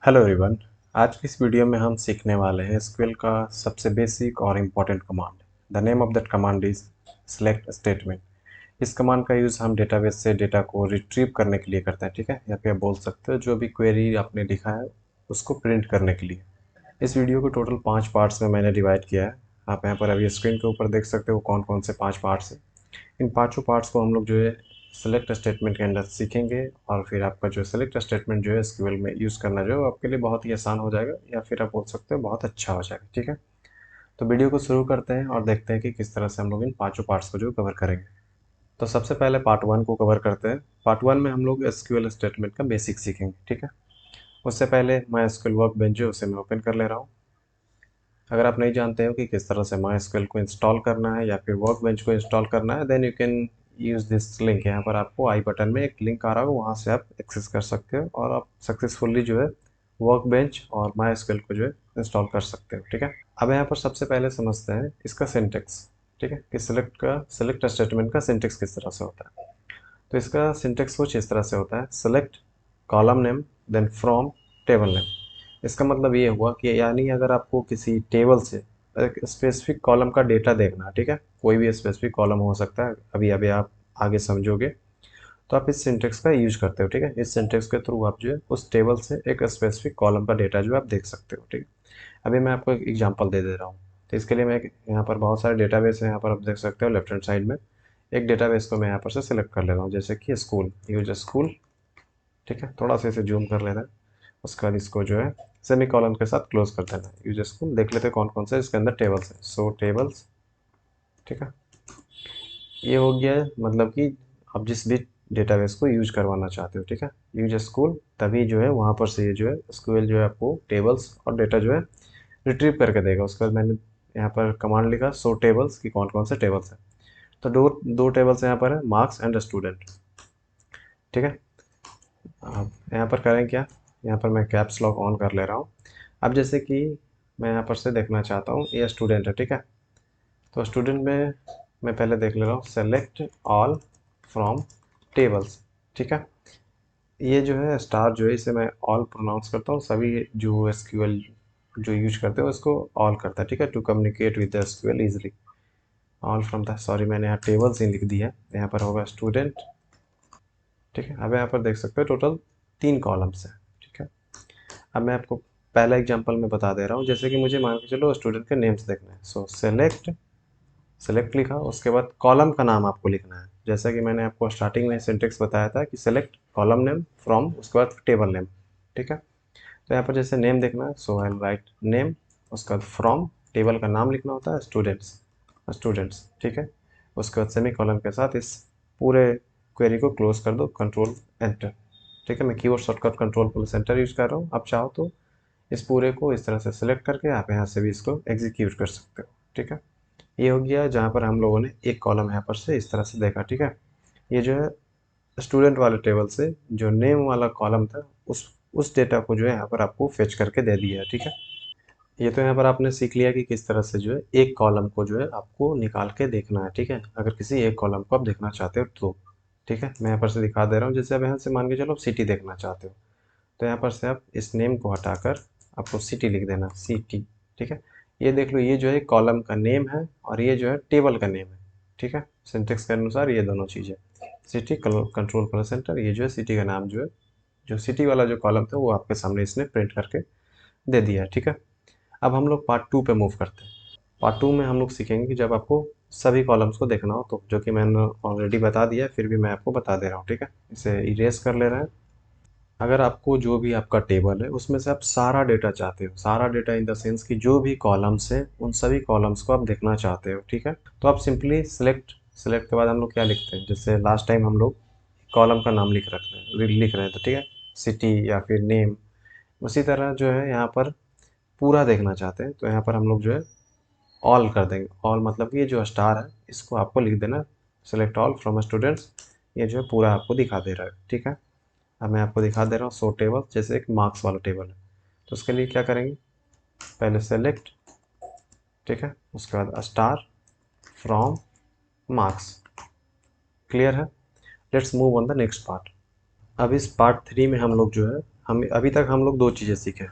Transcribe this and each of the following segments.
Hello everyone. आज की इस वीडियो में हम सीखने वाले हैं एसक्यूएल का सबसे बेसिक और important command. The name of that command is select statement. इस कमांड का यूज़ हम डेटाबेस से डेटा को रिट्रीव करने के लिए करते हैं, ठीक है। या फिर आप बोल सकते हो जो भी क्वेरी आपने लिखा है उसको प्रिंट करने के लिए। इस वीडियो को टोटल 5 पार्ट्स में मैंने डिवाइड किया है। आप यहाँ पर अभी स्क्रीन के ऊपर देख सकते हो कौन कौन से 5 पार्ट्स हैं। इन पाँचों पार्ट्स को हम लोग जो है सेलेक्ट स्टेटमेंट के अंदर सीखेंगे, और फिर आपका जो सेलेक्ट स्टेटमेंट जो है एसक्यूएल में यूज़ करना जो है वो आपके लिए बहुत ही आसान हो जाएगा, या फिर आप बोल सकते हो बहुत अच्छा हो जाएगा, ठीक है। तो वीडियो को शुरू करते हैं और देखते हैं कि किस तरह से हम लोग इन पाँचों पार्ट्स को जो कवर करेंगे। तो सबसे पहले पार्ट 1 को कवर करते हैं। पार्ट 1 में हम लोग एसक्यूएल स्टेटमेंट का बेसिक सीखेंगे, ठीक है। उससे पहले माई एसक्यूएल वर्कबेंच जो है उसे मैं ओपन कर ले रहा हूँ। अगर आप नहीं जानते हो कि किस तरह से MySQL को इंस्टॉल करना है या फिर वर्कबेंच को इंस्टॉल करना है, then you can use this link. यहाँ पर आपको आई बटन में एक लिंक आ रहा होगा, वहाँ से आप एक्सेस कर सकते हो और आप सक्सेसफुली जो है वर्कबेंच और MySQL को जो है इंस्टॉल कर सकते हो, ठीक है। अब यहाँ पर सबसे पहले समझते हैं इसका सिंटेक्स, ठीक है, कि सेलेक्ट स्टेटमेंट का सिंटेक्स किस तरह से होता है। तो इसका सिंटेक्स कुछ इस तरह से होता है: select column name then from table name. इसका मतलब ये हुआ कि यानी अगर आपको किसी टेबल से एक स्पेसिफिक कॉलम का डेटा देखना है, ठीक है, कोई भी स्पेसिफिक कॉलम हो सकता है, अभी अभी आप आगे समझोगे, तो आप इस सिंटेक्स का यूज करते हो, ठीक है। इस सिंटेक्स के थ्रू आप जो है उस टेबल से एक स्पेसिफिक कॉलम का डेटा जो है आप देख सकते हो, ठीक है। अभी मैं आपको एक एग्जांपल दे दे रहा हूँ। तो इसके लिए मैं यहाँ पर बहुत सारे डेटाबेस है, यहाँ पर आप देख सकते हो लेफ्ट हैंड साइड में। एक डेटाबेस को मैं यहाँ पर से सिलेक्ट कर ले रहा हूँ, जैसे कि स्कूल, यूज स्कूल, ठीक है। थोड़ा सा इसे जूम कर लेना है। उसके बाद इसको जो है सेमी कॉलन के साथ क्लोज कर देना है। यूज स्कूल देख लेते हैं कौन कौन से इसके अंदर टेबल्स है। सो टेबल्स, ठीक है। ये हो गया है, मतलब कि आप जिस भी डेटाबेस को यूज करवाना चाहते हो, ठीक है, यूज स्कूल, तभी जो है वहाँ पर से ये जो है SQL जो है आपको टेबल्स और डेटा जो है रिट्रीव करके देगा। उसके बाद मैंने यहाँ पर कमांड लिखा सो टेबल्स की कौन कौन से टेबल्स हैं। तो दो दो टेबल्स यहाँ पर है, मार्क्स एंड स्टूडेंट, ठीक है। अब यहाँ पर करें क्या, यहाँ पर मैं कैप्स लॉक ऑन कर ले रहा हूँ। अब जैसे कि मैं यहाँ पर से देखना चाहता हूँ ये स्टूडेंट है, ठीक है। तो स्टूडेंट में मैं पहले देख ले रहा हूँ सेलेक्ट ऑल फ्रॉम टेबल्स, ठीक है। ये जो है स्टार जो है इसे मैं ऑल प्रोनाउंस करता हूँ, सभी जो एसक्यूएल जो यूज करते हो इसको ऑल करता है, ठीक है, to communicate with SQL easily. All from the, sorry मैंने यहाँ टेबल्स ही लिख दिया है, यहाँ पर होगा स्टूडेंट, ठीक है। अब यहाँ पर देख सकते हो टोटल 3 कॉलम्स हैं, ठीक है। अब मैं आपको पहला एग्जांपल में बता दे रहा हूँ, जैसे कि मुझे मान के चलो स्टूडेंट के नेम्स देखना है। सो सेलेक्ट लिखा, उसके बाद कॉलम का नाम आपको लिखना है, जैसा कि मैंने आपको स्टार्टिंग में सिंटेक्स बताया था कि सेलेक्ट कॉलम नेम फ्रॉम, उसके बाद टेबल नेम, ठीक है। तो यहाँ पर जैसे नेम देखना है, सो आई राइट नेम, उसके बाद फ्रॉम, टेबल का नाम लिखना होता है स्टूडेंट्स, ठीक है। उसके बाद सेमी कॉलन के साथ इस पूरे क्वेरी को क्लोज कर दो, कंट्रोल एंटर, ठीक है। मैं keyboard shortcut control plus enter use कर रहा हूँ। आप चाहो तो इस पूरे को इस तरह से सिलेक्ट करके आप यहाँ से भी इसको एग्जीक्यूट कर सकते हो, ठीक है। ये हो गया जहाँ पर हम लोगों ने एक कॉलम यहाँ पर से इस तरह से देखा, ठीक है। ये जो है स्टूडेंट वाले टेबल से जो नेम वाला कॉलम था उस डेटा को जो है यहाँ पर आपको फेच करके दे दिया है, ठीक है। ये तो यहाँ पर आपने सीख लिया कि किस तरह से जो है एक कॉलम को जो है आपको निकाल के देखना है, ठीक है, अगर किसी एक कॉलम को आप देखना चाहते हो तो, ठीक है। मैं यहाँ पर से दिखा दे रहा हूँ, जैसे अब यहाँ से मान के चलो आप सिटी देखना चाहते हो, तो यहाँ पर से आप इस नेम को हटाकर आपको सिटी लिख देना, सिटी, ठीक है। ये देख लो, ये जो है कॉलम का नेम है और ये जो है टेबल का नेम है, ठीक है। सिंटेक्स के अनुसार ये दोनों चीज़ें, सिटी कंट्रोल प्लस एंटर, ये जो है सिटी का नाम जो है, जो सिटी वाला जो कॉलम था वो आपके सामने इसने प्रिंट करके दे दिया है, ठीक है। अब हम लोग पार्ट 2 पे मूव करते हैं। पार्ट 2 में हम लोग सीखेंगे कि जब आपको सभी कॉलम्स को देखना हो तो, जो कि मैंने ऑलरेडी बता दिया है, फिर भी मैं आपको बता दे रहा हूँ, ठीक है। इसे इरेज कर ले रहे हैं। अगर आपको जो भी आपका टेबल है उसमें से आप सारा डेटा चाहते हो, सारा डेटा इन द सेंस कि जो भी कॉलम्स है उन सभी कॉलम्स को आप देखना चाहते हो, ठीक है, तो आप सिंपली सेलेक्ट के बाद हम लोग क्या लिखते हैं, जैसे लास्ट टाइम हम लोग कॉलम का नाम लिख रहे थे, ठीक है, सिटी या फिर नेम। उसी तरह जो है यहाँ पर पूरा देखना चाहते हैं तो यहाँ पर हम लोग जो है ऑल कर देंगे। ऑल मतलब कि ये जो स्टार है इसको आपको लिख देना, सेलेक्ट ऑल फ्रॉम स्टूडेंट्स, ये जो है पूरा आपको दिखा दे रहा है, ठीक है। अब मैं आपको दिखा दे रहा हूँ सो टेबल, जैसे एक मार्क्स वाला टेबल है, तो उसके लिए क्या करेंगे, पहले सेलेक्ट, ठीक है, उसके बाद स्टार फ्रॉम मार्क्स, क्लियर है। Let's move on the next part. अब इस पार्ट 3 में हम लोग जो है हम अभी तक हम लोग दो चीज़ें सीखे,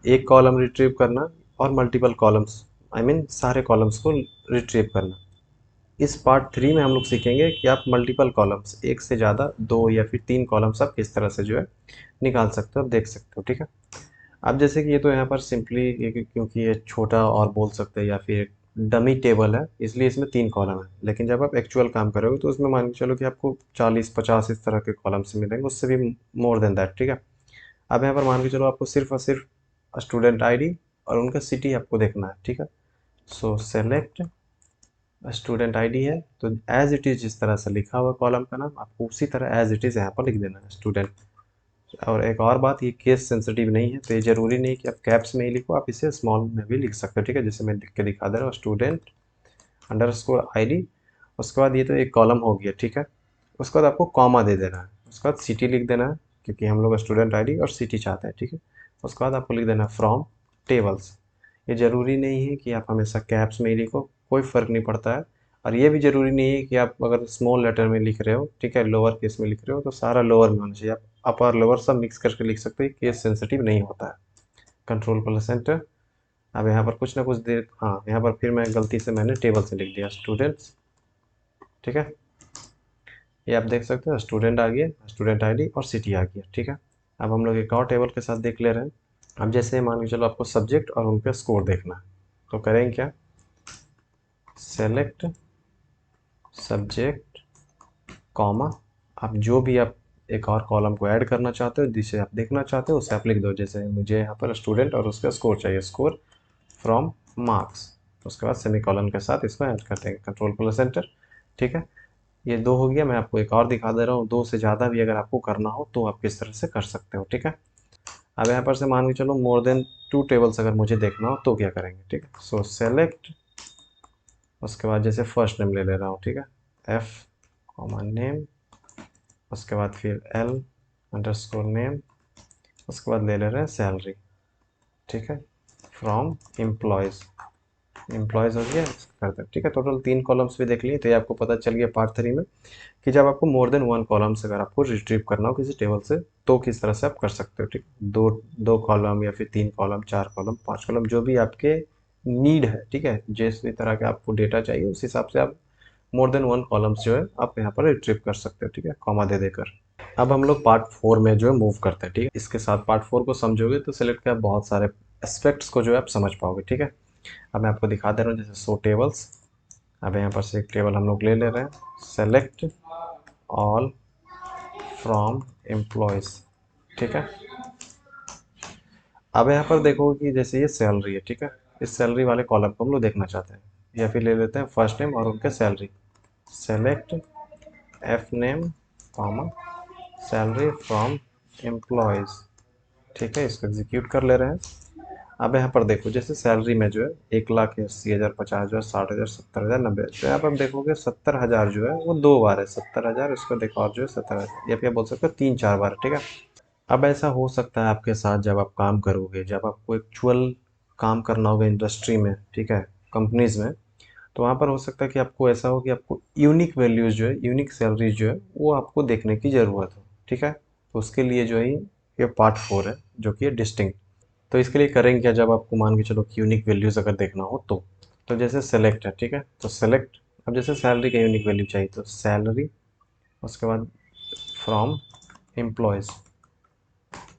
एक कॉलम रिट्रीव करना और मल्टीपल कॉलम्स, आई मीन सारे कॉलम्स को रिट्रीव करना। इस पार्ट 3 में हम लोग सीखेंगे कि आप मल्टीपल कॉलम्स, एक से ज़्यादा, दो या फिर तीन कॉलम्स आप किस तरह से जो है निकाल सकते हो, देख सकते हो, ठीक है। अब जैसे कि ये तो यहाँ पर सिंपली क्योंकि ये छोटा और बोल सकते हैं या फिर डमी टेबल है, इसलिए इसमें तीन कॉलम है। लेकिन जब आप एक्चुअल काम करोगे तो उसमें मान के चलो कि आपको 40-50 इस तरह के कॉलम्स मिलेंगे, उससे भी मोर देन दैट, ठीक है। अब यहाँ पर मान के चलो आपको सिर्फ और सिर्फ स्टूडेंट आईडी और उनका सिटी आपको देखना है, ठीक है। सो सेलेक्ट स्टूडेंट आईडी है तो एज इट इज़ जिस तरह से लिखा हुआ कॉलम का नाम आपको उसी तरह एज इट इज़ यहाँ पर लिख देना है, स्टूडेंट। और एक और बात, ये केस सेंसिटिव नहीं है, तो ये ज़रूरी नहीं कि आप कैप्स में ही लिखो, आप इसे स्मॉल में भी लिख सकते हो, ठीक है। जैसे मैं लिख के दिखा दे रहा हूँ, स्टूडेंट अंडरस्कोर आईडी। उसके बाद ये तो एक कॉलम हो गया, ठीक है। उसके बाद आपको कॉमा दे देना है, उसके बाद सिटी लिख देना है, क्योंकि हम लोग स्टूडेंट आईडी और सिटी चाहते हैं, ठीक है। उसके बाद आपको लिख देना है फ्रॉम टेबल्स। ये ज़रूरी नहीं है कि आप हमेशा कैप्स में ही लिखो, कोई फ़र्क नहीं पड़ता है। और ये भी ज़रूरी नहीं है कि आप अगर स्मॉल लेटर में लिख रहे हो, ठीक है, लोअर केस में लिख रहे हो तो सारा लोअर में होना चाहिए। आप अपर लोअर सब मिक्स करके लिख सकते हैं, केस सेंसिटिव नहीं होता है। Control plus enter. अब यहाँ पर कुछ ना कुछ देर, हाँ यहाँ पर फिर मैं गलती से मैंने टेबल से लिख दिया स्टूडेंट्स, ठीक है। ये आप देख सकते हो, स्टूडेंट आ गया, स्टूडेंट आईडी और सिटी आ गया, ठीक है। अब हम लोग एक और टेबल के साथ देख ले रहे हैं। अब जैसे मान के चलो आपको सब्जेक्ट और उनका स्कोर देखना है, तो करेंगे क्या, सेलेक्ट सब्जेक्ट कॉमा, आप जो भी आप एक और कॉलम को ऐड करना चाहते हो, जिसे आप देखना चाहते हो उसे आप लिख दो। जैसे मुझे यहाँ पर स्टूडेंट और उसका स्कोर चाहिए, स्कोर फ्रॉम मार्क्स। उसके बाद सेमीकोलन के साथ इसको ऐड कर देंगे, कंट्रोल प्लस एंटर, ठीक है। ये दो हो गया। मैं आपको एक और दिखा दे रहा हूँ, दो से ज़्यादा भी अगर आपको करना हो तो आप किस तरह से कर सकते हो, ठीक है। अब यहाँ पर से मान के चलो मोर देन 2 टेबल्स अगर मुझे देखना हो तो क्या करेंगे, ठीक है। सो सेलेक्ट, उसके बाद जैसे फर्स्ट नेम ले ले रहा हूँ, ठीक है, एफ कॉमन नेम, उसके बाद फिर एल अंडरस्कोर नेम, उसके बाद ले ले रहे हैं सैलरी, ठीक है, फ्रॉम एम्प्लॉयज़। एम्प्लॉयज़ हो गया, करते हैं, ठीक है। टोटल 3 कॉलम्स भी देख लिए, तो ये आपको पता चल गया पार्ट 3 में कि जब आपको मोर देन 1 कॉलम्स अगर आपको रिट्रीव करना हो किसी टेबल से तो किस तरह से आप कर सकते हो, ठीक। दो दो कॉलम या फिर 3 कॉलम, 4 कॉलम, 5 कॉलम, जो भी आपके नीड है, ठीक है। जिस भी तरह का आपको डेटा चाहिए उस हिसाब से आप मोर देन 1 कॉलम्स जो है आप यहाँ पर रिट्रीव कर सकते हो, ठीक है, कॉमा दे देकर। अब हम लोग पार्ट 4 में जो है मूव करते हैं, ठीक है। इसके साथ पार्ट 4 को समझोगे तो सिलेक्ट के आप बहुत सारे एस्पेक्ट्स को जो है आप समझ पाओगे, ठीक है। अब मैं आपको दिखा दे रहा हूँ, जैसे सो टेबल्स। अब यहाँ पर से एक टेबल हम लोग ले ले रहे हैं, सेलेक्ट ऑल फ्रॉम एम्प्लॉयज़, ठीक है। अब यहाँ पर देखो कि जैसे ये सैलरी है, ठीक है, इस सैलरी वाले कॉलम को हम लोग देखना चाहते हैं, या फिर ले लेते हैं फर्स्ट नेम और उनके salary, select F name comma salary from employees, ठीक है। इसको एग्जीक्यूट कर ले रहे हैं। अब यहाँ पर देखो जैसे सैलरी में जो है 1,80,000, 50,000, 60,000, 70,000, 90,000, तो यहाँ पर आप देखोगे 70,000 जो है वो 2 बार है, 70,000, उसको देखो और जो है 70,000, या फिर बोल सकते हो 3-4 बार, ठीक है। अब ऐसा हो सकता है आपके साथ जब आप काम करोगे, जब आपको एक्चुअल काम करना होगा इंडस्ट्री में, ठीक है, कंपनीज़ में, तो वहाँ पर हो सकता है कि आपको ऐसा हो कि आपको यूनिक वैल्यूज़ जो है, यूनिक सैलरीज जो है वो आपको देखने की ज़रूरत हो, ठीक है। तो उसके लिए जो है ये पार्ट 4 है जो कि है डिस्टिंक्ट। तो इसके लिए करेंगे क्या, जब आपको मान के चलो कि यूनिक वैल्यूज़ अगर देखना हो तो जैसे सेलेक्ट है, ठीक है, तो सेलेक्ट, अब जैसे सैलरी का यूनिक वैल्यू चाहिए तो सैलरी, उसके बाद फ्रॉम एम्प्लॉयज़।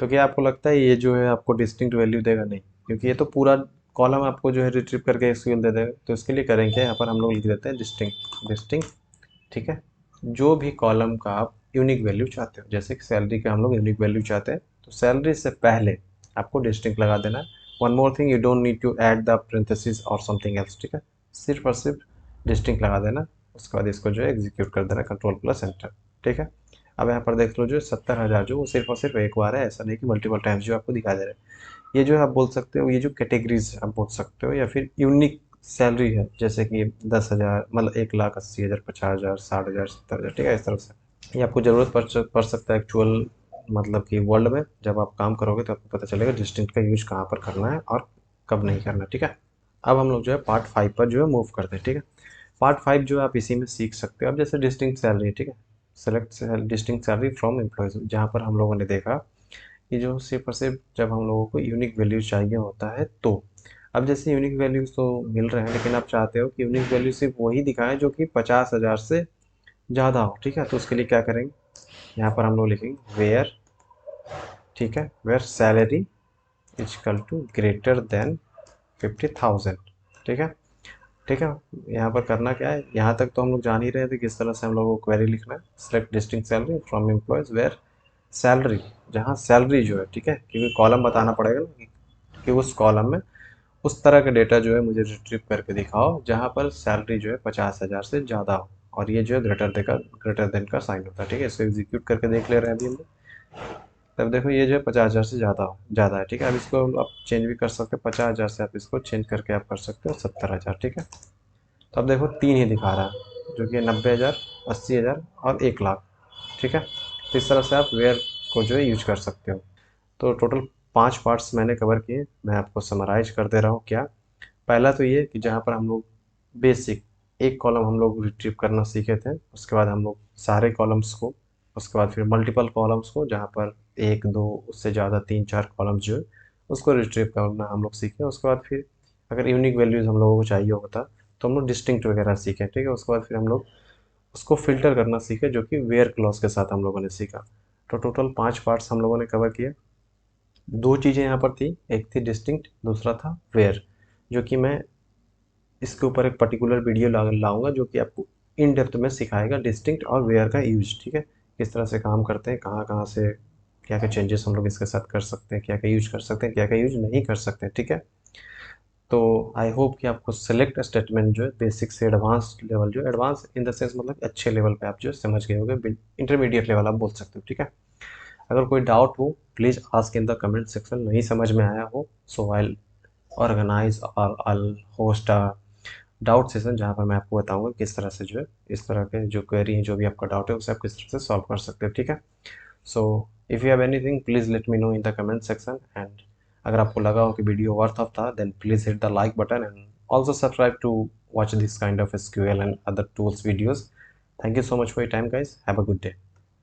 तो क्या आपको लगता है ये जो है आपको डिस्टिंक्ट वैल्यू देगा? नहीं, क्योंकि ये तो पूरा कॉलम आपको जो है रिट्रीव करके एसक्यूएल दे देगा। तो इसके लिए करेंगे क्या, यहाँ पर हम लोग लिख देते हैं डिस्टिंक्ट, डिस्टिंक्ट, ठीक है। जो भी कॉलम का आप यूनिक वैल्यू चाहते हो, जैसे कि सैलरी का हम लोग यूनिक वैल्यू चाहते हैं, तो सैलरी से पहले आपको डिस्टिंक्ट लगा देना है। One more thing, you don't need to add the parentheses और समथिंग एल्स, ठीक है, सिर्फ और सिर्फ डिस्टिंक्ट लगा देना। उसके बाद इसको जो है एग्जीक्यूट कर देना, कंट्रोल प्लस एंटर, ठीक है। अब यहाँ पर देख लो जो 70,000 जो वो सिर्फ और सिर्फ एक बार है, ऐसा नहीं कि मल्टीपल टाइम्स जो आपको दिखा दे रहा है। ये जो है आप बोल सकते हो, ये जो कैटेगरीज आप बोल सकते हो, या फिर यूनिक सैलरी है, जैसे कि 10,000, मतलब 1,80,000, 50,000, 60,000, 70,000, ठीक है, इस तरह से। ये आपको ज़रूरत पड़ सकता है एक्चुअल, मतलब कि वर्ल्ड में जब आप काम करोगे तो आपको पता चलेगा डिस्टिंक्ट का यूज कहाँ पर करना है और कब नहीं करना, ठीक है। अब हम लोग जो है पार्ट 5 पर जो है मूव करते हैं, ठीक है। पार्ट 5 जो है आप इसी में सीख सकते हो। अब जैसे डिस्टिंक्ट सैलरी, ठीक है, select distinct salary from employees, जहाँ पर हम लोगों ने देखा ये जो सिर्फ और सिर्फ जब हम लोगों को यूनिक वैल्यूज चाहिए होता है तो। अब जैसे यूनिक वैल्यूज तो मिल रहे हैं, लेकिन आप चाहते हो कि यूनिक वैल्यू सिर्फ वही दिखाएं जो कि 50,000 से ज़्यादा हो, ठीक है। तो उसके लिए क्या करेंगे, यहाँ पर हम लोग लिखेंगे वेयर, ठीक है, where salary is equal to greater than 50,000, ठीक है। ठीक है, यहाँ पर करना क्या है, यहाँ तक तो हम लोग जान ही रहे थे किस तरह से हम लोगों को क्वेरी लिखना है। Select distinct salary from employees where salary, जहाँ सैलरी जो है, ठीक है, क्योंकि कॉलम बताना पड़ेगा ना कि उस कॉलम में उस तरह का डेटा जो है मुझे रिट्रीव करके दिखाओ जहाँ पर सैलरी जो है 50,000 से ज़्यादा हो, और ये जो है ग्रेटर देन का साइन होता है, ठीक है। इसको एग्जीक्यूट करके देख ले रहे हैं अभी हम लोग। तब देखो ये जो है 50,000 से ज़्यादा है, ठीक है। अब इसको आप चेंज भी कर सकते हो, 50,000 से आप इसको चेंज करके आप कर सकते हो 70,000, ठीक है। तो अब देखो 3 ही दिखा रहा है, जो कि 90,000, 80,000 और 1,00,000, ठीक है। तो इस तरह से आप वेयर को जो है यूज कर सकते हो। तो टोटल 5 पार्ट्स मैंने कवर किए, मैं आपको समराइज कर दे रहा हूँ क्या। पहला तो ये कि जहाँ पर हम लोग बेसिक एक कॉलम हम लोग रिट्रीव करना सीखे थे, उसके बाद हम लोग सारे कॉलम्स को, उसके बाद फिर मल्टीपल कॉलम्स को जहाँ पर 1 2 उससे ज़्यादा 3 4 कॉलम्स जो है उसको रिट्रीव करना हम लोग सीखे। उसके बाद फिर अगर यूनिक वैल्यूज़ हम लोगों को चाहिए होता तो हम लोग डिस्टिंक्ट वगैरह सीखे, ठीक है। उसके बाद फिर हम लोग उसको फ़िल्टर करना सीखे, जो कि वेयर क्लॉज के साथ हम लोगों ने सीखा। तो टोटल 5 पार्ट्स हम लोगों ने कवर किए। 2 चीज़ें यहाँ पर थी, एक थी डिस्टिंक्ट, दूसरा था वेयर, जो कि मैं इसके ऊपर एक पर्टिकुलर वीडियो लाऊंगा जो कि आपको इन डेप्थ में सिखाएगा डिस्टिंक्ट और वेयर का यूज, ठीक है, किस तरह से काम करते हैं, कहाँ कहाँ से क्या क्या चेंजेस हम लोग इसके साथ कर सकते हैं, क्या क्या यूज कर सकते हैं, क्या क्या यूज नहीं कर सकते हैं, ठीक है। तो आई होप कि आपको सेलेक्ट स्टेटमेंट जो है बेसिक से एडवांस लेवल, जो एडवांस इन द सेंस मतलब अच्छे लेवल पे आप जो समझ गए होंगे, इंटरमीडिएट लेवल आप बोल सकते हो, ठीक है। अगर कोई डाउट हो please ask in the comment section, नहीं समझ में आया हो सो आई ऑर्गेनाइज और I host a doubt session जहाँ पर मैं आपको बताऊंगा किस तरह से जो है इस तरह के जो क्वेरी है, जो भी आपका डाउट है उसे आप किस तरह से सॉल्व कर सकते हो, ठीक है। So if you have anything please let me know in the comment section, and अगर आपको लगा हो कि वीडियो वर्थ ऑफ था then please hit the like button and also subscribe to watch this kind of SQL and other tools videos. Thank you so much for your time guys, have a good day.